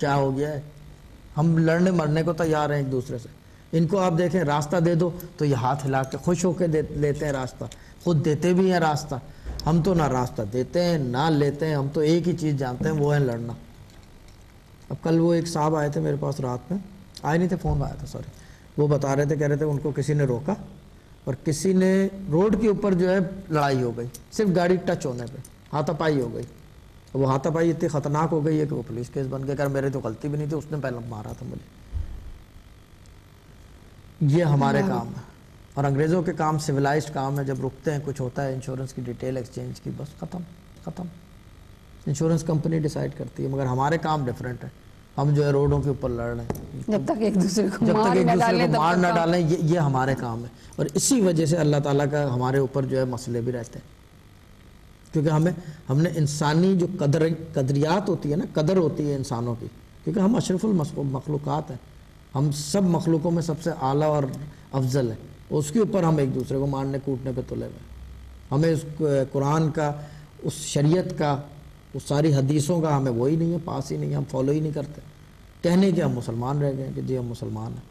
کیا ہو گیا ہے؟ ہم لڑنے مرنے کو تیار ہیں ایک دوسرے سے. ان کو آپ دیکھیں راستہ دے دو تو یہ ہاتھ ہلا کے خوش ہو کے لیتے ہیں راستہ, خود دیتے بھی ہیں راستہ. ہم تو نہ راستہ دیتے ہیں نہ لیتے ہیں, ہم تو ایک ہی چیز جانتے ہیں, وہ ہے لڑنا. اب کل وہ ایک صاحب آئے تھے میرے پاس رات میں, آئے نہیں تھے, فون آیا تھا سوری, وہ بتا رہے تھے, کہہ رہے تھے ان کو کسی نے روکا اور کسی نے روڈ کے اوپر جو ہے لڑائی ہو گئی, صرف گاڑی ٹچ ہونے پہ ہاتھا پائی ہو گئی. وہ ہاتھا پائی اتنی خطرناک ہو گئی ہے کہ وہ پولیس کیس بن گیا. میرے تو غلطی بھی نہیں تھی, اس نے پہلے مارا تھا مجھے. یہ ہمارے کام ہے. اور انگریزوں کے کام سویلائزڈ کام ہے, جب رکتے ہیں کچھ ہوتا ہے انشورنس کی ڈیٹیل ایکسچینج کی, بس ختم. انشورنس کمپنی ڈیسائیڈ کرتی ہے, مگر ہمارے کام ڈیفرنٹ ہے. ہم جو ہے روڈوں کے اوپر لڑ رہے ہیں, جب تک ایک دوسرے کو مار نہ ڈالیں, یہ ہمارے کام ہے. اور اسی وجہ سے اللہ تعالیٰ کا ہمارے اوپر جو ہے مسئلے بھی رہتے ہیں, کیونکہ ہم نے انسانی جو قدریات ہوتی ہے نا, قدر ہوتی ہے انسانوں کی, کیونکہ ہم اشرف المخلوقات ہیں, ہم سب مخلوقوں میں سب سے اعلیٰ اور افضل ہے. اس کے اوپر ہم ایک دوسرے کو مارنے کوٹنے پہ تلے ہوئے. ہمیں اس قرآن کا, اس شریعت کا, اس ساری حدیثوں کا ہمیں وہی نہیں ہے, پاس ہی نہیں ہے, ہم فالو ہی نہیں کرتے. کہنے کہ ہم مسلمان رہ گئے کہ جی ہم مسلمان ہیں.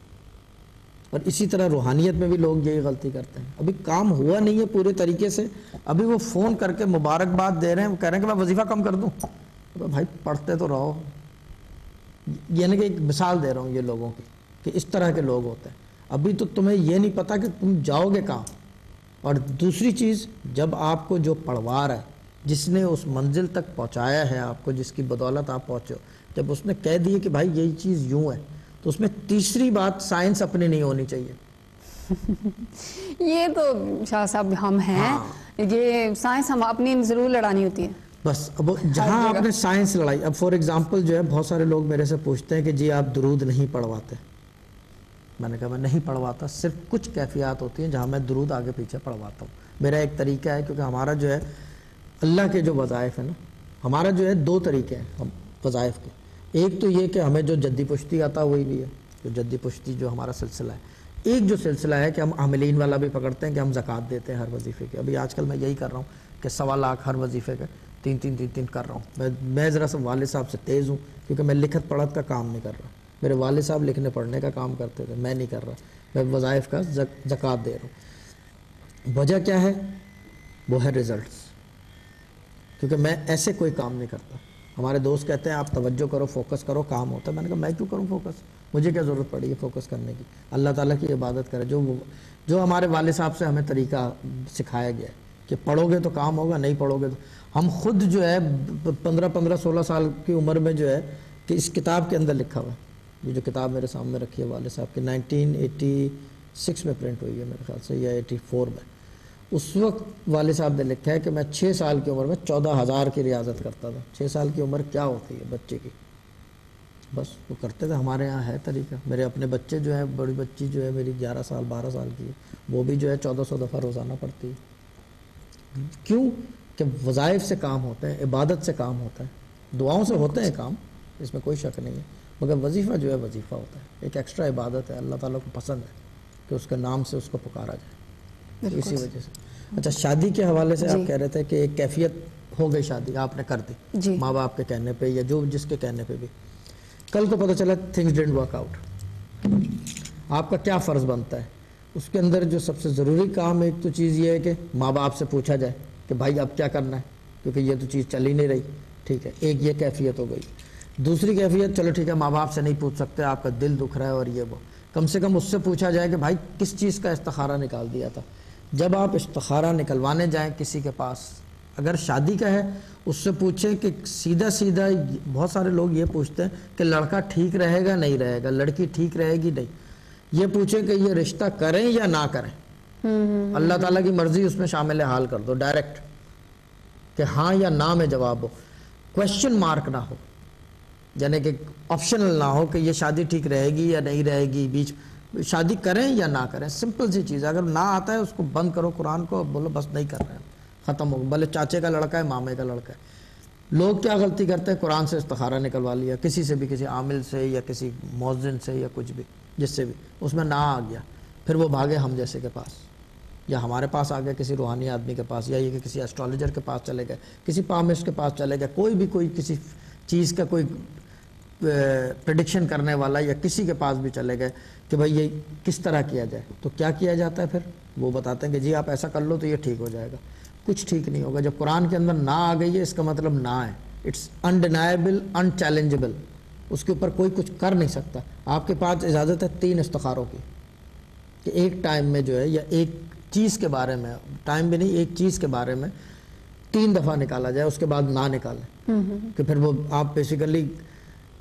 اور اسی طرح روحانیت میں بھی لوگ یہی غلطی کرتے ہیں. ابھی کام ہوا نہیں ہے پورے طریقے سے, ابھی وہ فون کر کے مبارکباد دے رہے ہیں, وہ کہہ رہے ہیں کہ میں وظیفہ کم کر دوں. بھائی پڑھتے تو رہو. یعنی کہ ایک مثال دے رہا ہوں یہ لوگوں کی, کہ اس طرح کے لوگ ہوتے ہیں. ابھی تو تمہیں یہ نہیں پتا کہ تم جاؤ گے کہاں. اور دوسری چیز, جب آپ کو جو پڑھوا رہا ہے, جس نے اس منزل تک پہنچایا ہے آپ کو, جس کی بدولت آپ پہنچے ہو, جب اس نے کہہ دیے کہ بھائی یہی چیز یوں ہے, تو اس میں تیسری بات سائنس اپنی نہیں ہونی چاہیے. یہ تو شاہ صاحب ہم ہیں, یہ سائنس ہم اپنی ضرور لڑانی ہوتی ہے. بس اب جہاں آپ نے سائنس لڑائی, اب فار ایگزامپل جو ہے بہت سارے لوگ میرے سے پوچھتے ہیں کہ جی آپ درود نہیں پڑھواتے. میں نے کہا میں نہیں پڑھواتا, صرف کچھ کیفیات ہوتی ہیں جہاں میں درود آگے پیچھے پڑھواتا ہوں. میرا ایک طریقہ ہے, کیونکہ ہمارا جو ہے اللہ کے جو وظائف ہیں نا, ہمارا جو ہے 2 طریقے ہیں وظائف کے. ایک تو یہ کہ ہمیں جو جدی پشتی آتا وہی بھی ہے, جو جدی پشتی جو ہمارا سلسلہ ہے. ایک جو سلسلہ ہے کہ ہم عاملین والا بھی پکڑتے ہیں, کہ ہم زکوٰۃ دیتے ہیں ہر وظیفے کے. ابھی آج کل میں یہی کر رہا ہوں کہ 1.25 لاکھ ہر وظیفے کے 3 کر رہا ہوں. میں ذرا سا والد صاحب سے تیز ہوں, کیونکہ میں لکھت پڑھت کا کام نہیں کر رہا. میرے والد صاحب لکھنے پڑھنے کا کام کرتے تھے, میں نہیں کر رہا. میں وظائف کا زکوٰۃ دے رہا ہوں. وجہ کیا ہے؟ وہ ہے ریزلٹس, کیونکہ میں ایسے کوئی کام نہیں کرتا. ہمارے دوست کہتے ہیں آپ توجہ کرو, فوکس کرو, کام ہوتا ہے. میں نے کہا میں کیوں کروں فوکس, مجھے کیا ضرورت پڑی ہے فوکس کرنے کی. اللہ تعالیٰ کی عبادت کرے, جو ہمارے والد صاحب سے ہمیں طریقہ سکھایا گیا ہے کہ پڑھو گے تو کام ہوگا, نہیں پڑھو گے تو. ہم خود جو ہے 15-16 سال کی عمر میں جو ہے کہ اس کتاب کے اندر لکھا ہوا ہے, یہ جو کتاب میرے سامنے رکھی ہے والد صاحب کی, 1986 میں پرنٹ ہوئی ہے میرے خیال سے, یا 84 میں. اس وقت والد صاحب نے لکھا ہے کہ میں 6 سال کی عمر میں 14,000 کی ریاضت کرتا تھا. 6 سال کی عمر کیا ہوتی ہے بچے کی, بس وہ کرتے تھے. ہمارے یہاں ہے طریقہ. میرے اپنے بچے جو ہیں, بڑی بچی جو ہے میری 11 سال 12 سال کی ہے, وہ بھی جو ہے 1400 دفعہ روزانہ پڑھتی ہے. کیوں کہ وظائف سے کام ہوتا ہے, عبادت سے کام ہوتا ہے, دعاؤں سے ہوتے ہیں کام, اس میں کوئی شک نہیں ہے, مگر وظیفہ جو ہے وظیفہ ہوتا ہے, ایک ایکسٹرا عبادت ہے. اللہ تعالیٰ کو پسند ہے کہ اس کے نام سے اس کو پکارا جائے, اسی وجہ سے. اچھا, شادی کے حوالے سے آپ کہہ رہے تھے کہ ایک کیفیت ہو گئی, شادی آپ نے کر دی ماں باپ کے کہنے پہ یا جو جس کے کہنے پہ بھی. کل کو پتہ چلا تھنگز ڈڈنٹ ورک آؤٹ, آپ کا کیا فرض بنتا ہے؟ اس کے اندر جو سب سے ضروری کام, ایک تو چیز یہ ہے کہ ماں باپ سے پوچھا جائے کہ بھائی اب کیا کرنا ہے, کیونکہ یہ تو چیز چل ہی نہیں رہی. ٹھیک ہے, ایک یہ کیفیت ہو گئی. دوسری کیفیت, چلو ٹھیک ہے ماں باپ سے نہیں پوچھ سکتے, آپ کا دل دکھ رہا ہے اور یہ وہ, کم سے کم اس سے پوچھا جائے کہ بھائی کس چیز کا استخارہ نکال دیا تھا. جب آپ استخارہ نکلوانے جائیں کسی کے پاس, اگر شادی کا ہے, اس سے پوچھیں کہ سیدھا سیدھا. بہت سارے لوگ یہ پوچھتے ہیں کہ لڑکا ٹھیک رہے گا نہیں رہے گا, لڑکی ٹھیک رہے گی نہیں. یہ پوچھیں کہ یہ رشتہ کریں یا نہ کریں. اللہ تعالیٰ کی مرضی اس میں شامل حال کر دو ڈائریکٹ, کہ ہاں یا نہ میں جواب ہو, کوشچن مارک نہ ہو, یعنی کہ آپشنل نہ ہو کہ یہ شادی ٹھیک رہے گی یا نہیں رہے گی. بیچ شادی کریں یا نہ کریں, سمپل سی چیز ہے. اگر نہ آتا ہے اس کو بند کرو قرآن کو, بولو بس نہیں کر رہے ہیں, ختم ہو. بھلے چاچے کا لڑکا ہے, مامے کا لڑکا ہے. لوگ کیا غلطی کرتے ہیں, قرآن سے استخارہ نکلوا لیا, کسی سے بھی, کسی عامل سے یا کسی مؤذن سے یا کچھ بھی, جس سے بھی, اس میں نہ آ گیا, پھر وہ بھاگے ہم جیسے کے پاس, یا ہمارے پاس آ گئے کسی روحانی آدمی کے پاس, یا یہ کہ کسی ایسٹرالوجر کے پاس چلے گئے, کسی پامسٹ کے پاس چلے گئے, کوئی بھی کوئی کسی چیز کا کوئی پریڈکشن کرنے والا یا کسی کے پاس بھی چلے گئے کہ بھائی یہ کس طرح کیا جائے، تو کیا کیا جاتا ہے پھر؟ وہ بتاتے ہیں کہ جی آپ ایسا کر لو تو یہ ٹھیک ہو جائے گا. کچھ ٹھیک نہیں ہوگا. جب قرآن کے اندر نہ آ گئی ہے اس کا مطلب نہ ہے. It's undeniable, انچیلنجبل. اس کے اوپر کوئی کچھ کر نہیں سکتا. آپ کے پاس اجازت ہے 3 استخاروں کی کہ ایک ٹائم میں جو ہے یا ایک چیز کے بارے میں، ٹائم بھی نہیں، ایک چیز کے بارے میں 3 دفعہ نکالا جائے، اس کے بعد نہ نکالیں. کہ پھر وہ آپ بیسیکلی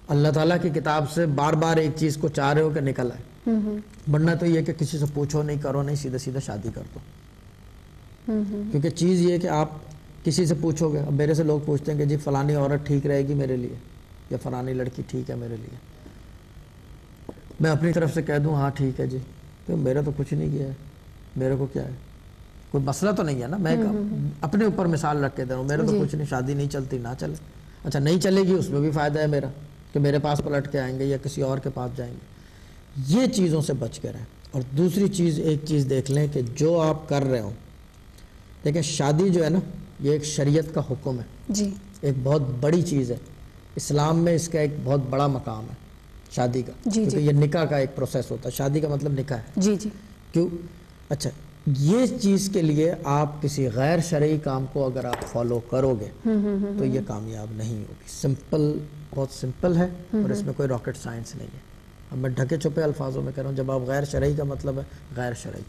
اللہ تعالیٰ کی کتاب سے بار بار ایک چیز کو چاہ رہے ہو کہ نکل آئے. بننا تو یہ کہ کسی سے پوچھو نہیں، کرو نہیں، سیدھا سیدھا شادی کر دو. کیونکہ چیز یہ ہے کہ آپ کسی سے پوچھو گے. اب میرے سے لوگ پوچھتے ہیں کہ جی فلانی عورت ٹھیک رہے گی میرے لیے، یا فلانی لڑکی ٹھیک ہے میرے لیے. میں اپنی طرف سے کہہ دوں ہاں ٹھیک ہے جی، تو میرا تو کچھ نہیں کیا ہے، میرے کو کیا ہے، کوئی مسئلہ تو نہیں ہے نا. میں اپنے اوپر مثال رکھ کے دے رہا ہوں، میرا تو کچھ نہیں، شادی نہیں چلتی نہ چلے. اچھا نہیں چلے گی اس میں بھی فائدہ ہے میرا کہ میرے پاس پلٹ کے آئیں گے یا کسی اور کے پاس جائیں گے. یہ چیزوں سے بچ کے رہیں. اور دوسری چیز، ایک چیز دیکھ لیں کہ جو آپ کر رہے ہوں، دیکھیں شادی جو ہے نا یہ ایک شریعت کا حکم ہے جی، ایک بہت بڑی چیز ہے. اسلام میں اس کا ایک بہت بڑا مقام ہے شادی کا، کیونکہ یہ نکاح کا ایک پروسیس ہوتا ہے. شادی کا مطلب نکاح ہے. جی جی. کیوں؟ اچھا یہ چیز کے لیے آپ کسی غیر شرعی کام کو اگر آپ فالو کرو گے تو یہ کامیاب نہیں ہوگی. سمپل، بہت سمپل ہے اور اس میں کوئی راکٹ سائنس نہیں ہے. اب میں ڈھکے چھپے الفاظوں میں کہہ رہا ہوں. جب آپ غیر شرعی کا مطلب ہے غیر شرعی،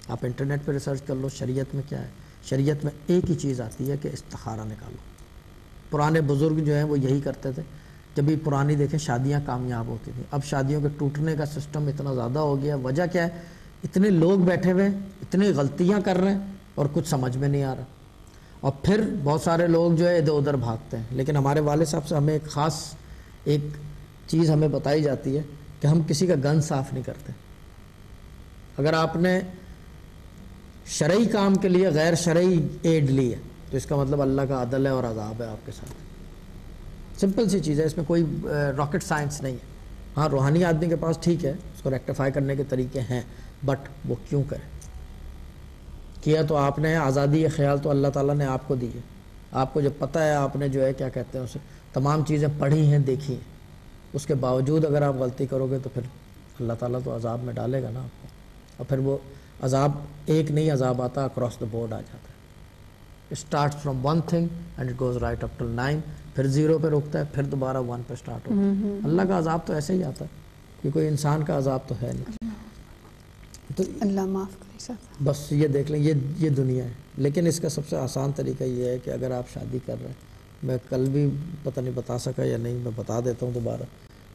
آپ انٹرنیٹ پہ ریسرچ کر لو شریعت میں کیا ہے. شریعت میں ایک ہی چیز آتی ہے کہ استخارہ نکالو. پرانے بزرگ جو ہیں وہ یہی کرتے تھے. جب بھی پرانی دیکھیں شادیاں کامیاب ہوتی تھیں. اب شادیوں کے ٹوٹنے کا سسٹم اتنا زیادہ ہو گیا. وجہ کیا ہے؟ اتنے لوگ بیٹھے ہوئے ہیں، اتنی غلطیاں کر رہے ہیں اور کچھ سمجھ میں نہیں آ رہا. اور پھر بہت سارے لوگ جو ہے ادھر ادھر بھاگتے ہیں. لیکن ہمارے والد صاحب سے ہمیں ایک خاص ایک چیز ہمیں بتائی جاتی ہے کہ ہم کسی کا گن صاف نہیں کرتے. اگر آپ نے شرعی کام کے لیے غیر شرعی ایڈ لی ہے تو اس کا مطلب اللہ کا عدل ہے اور عذاب ہے آپ کے ساتھ. سمپل سی چیز ہے، اس میں کوئی راکٹ سائنس نہیں ہے. ہاں روحانی آدمی کے پاس ٹھیک ہے، اس کو ریکٹیفائی کرنے کے طریقے ہیں، بٹ وہ کیوں کرے؟ کیا تو آپ نے آزادی خیال تو اللہ تعالیٰ نے آپ کو دی ہے. آپ کو جب پتہ ہے، آپ نے جو ہے کیا کہتے ہیں اسے تمام چیزیں پڑھی ہیں، دیکھی ہیں، اس کے باوجود اگر آپ غلطی کرو گے تو پھر اللہ تعالیٰ تو عذاب میں ڈالے گا نا آپ کو. اور پھر وہ عذاب ایک نہیں عذاب آتا، اکراس دا بورڈ آ جاتا ہے. Start from 1 thing and it goes right up till 9، پھر 0 پہ رکتا ہے، پھر دوبارہ 1 پہ اسٹارٹ ہوتا ہے. اللہ کا عذاب تو ایسے ہی آتا ہے، کہ کوئی انسان کا عذاب تو ہے نہیں. تو اللہ معاف کرے سب. بس یہ دیکھ لیں، یہ دنیا ہے. لیکن اس کا سب سے آسان طریقہ یہ ہے کہ اگر آپ شادی کر رہے ہیں، میں کل بھی پتہ نہیں بتا سکا یا نہیں، میں بتا دیتا ہوں دوبارہ.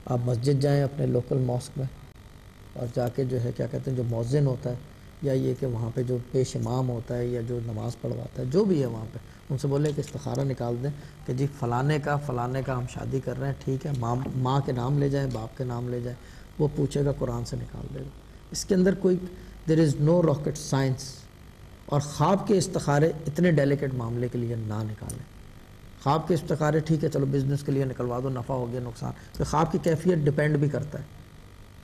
آپ مسجد جائیں اپنے لوکل ماسک میں، اور جا کے جو ہے کیا کہتے ہیں جو مؤذن ہوتا ہے، یا یہ کہ وہاں پہ جو پیش امام ہوتا ہے یا جو نماز پڑھواتا ہے، جو بھی ہے وہاں پہ، ان سے بولے کہ استخارہ نکال دیں کہ جی فلانے کا ہم شادی کر رہے ہیں، ٹھیک ہے، ماں کے نام لے جائیں، باپ کے نام لے جائیں. وہ پوچھے گا، قرآن سے نکال دے گا. اس کے اندر کوئی دیر از نو راکٹ سائنس. اور خواب کے استخارے اتنے ڈیلیکیٹ معاملے کے لیے نہ نکالیں. خواب کے استخارے ٹھیک ہے، چلو بزنس کے لیے نکلوا دو، نفع ہو گیا، نقصان. تو خواب کی کیفیت ڈیپینڈ بھی کرتا ہے.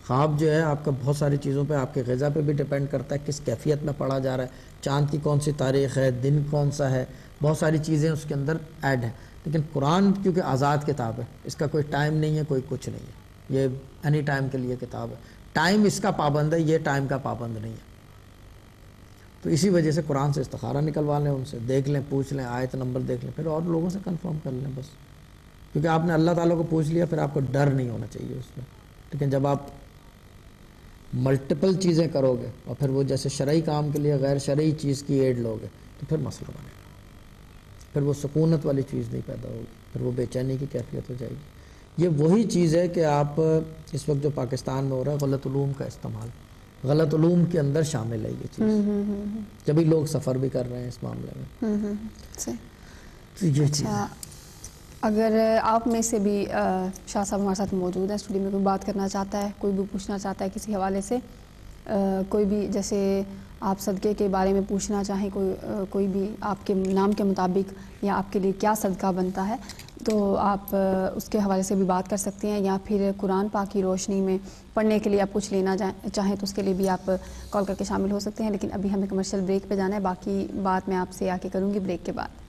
خواب جو ہے آپ کا بہت ساری چیزوں پہ، آپ کے غذا پہ بھی ڈیپینڈ کرتا ہے، کس کیفیت میں پڑھا جا رہا ہے، چاند کی کون سی تاریخ ہے، دن کون سا ہے، بہت ساری چیزیں اس کے اندر ایڈ ہیں. لیکن قرآن کیونکہ آزاد کتاب ہے، اس کا کوئی ٹائم نہیں ہے، کوئی کچھ نہیں ہے. یہ اینی ٹائم کے لیے کتاب ہے. ٹائم اس کا پابند ہے، یہ ٹائم کا پابند نہیں ہے. تو اسی وجہ سے قرآن سے استخارہ نکلوا لیں، ان سے دیکھ لیں، پوچھ لیں، آیت نمبر دیکھ لیں، پھر اور لوگوں سے کنفرم کر لیں بس. کیونکہ آپ نے اللہ تعالیٰ کو پوچھ لیا، پھر آپ کو ڈر نہیں ہونا چاہیے اس میں. لیکن جب آپ ملٹیپل چیزیں کرو گے اور پھر وہ جیسے شرعی کام کے لیے غیر شرعی چیز کی ایڈ لو گے تو پھر مسئلہ بنے گا. پھر وہ سکونت والی چیز نہیں پیدا ہوگی، پھر وہ بے چینی کی کیفیت ہو جائے گی. یہ وہی چیز ہے کہ آپ اس وقت جو پاکستان میں ہو رہا ہے، غلط علوم کا استعمال، غلط علوم کے اندر شامل ہے یہ چیز. جبھی لوگ سفر بھی کر رہے ہیں اس معاملے میں. تو یہ چیز ہے. اگر آپ میں سے بھی شاہ صاحب ہمارے ساتھ موجود ہیں اسٹوڈیو میں، کوئی بات کرنا چاہتا ہے، کوئی بھی پوچھنا چاہتا ہے کسی حوالے سے، کوئی بھی جیسے آپ صدقے کے بارے میں پوچھنا چاہیں، کوئی بھی آپ کے نام کے مطابق یا آپ کے لیے کیا صدقہ بنتا ہے، تو آپ اس کے حوالے سے بھی بات کر سکتے ہیں. یا پھر قرآن پاک کی روشنی میں پڑھنے کے لیے آپ کچھ لینا چاہیں تو اس کے لیے بھی آپ کال کر کے شامل ہو سکتے ہیں. لیکن ابھی ہمیں کمرشل بریک پہ جانا ہے، باقی بات میں آپ سے آ کے کروں گی بریک کے بعد.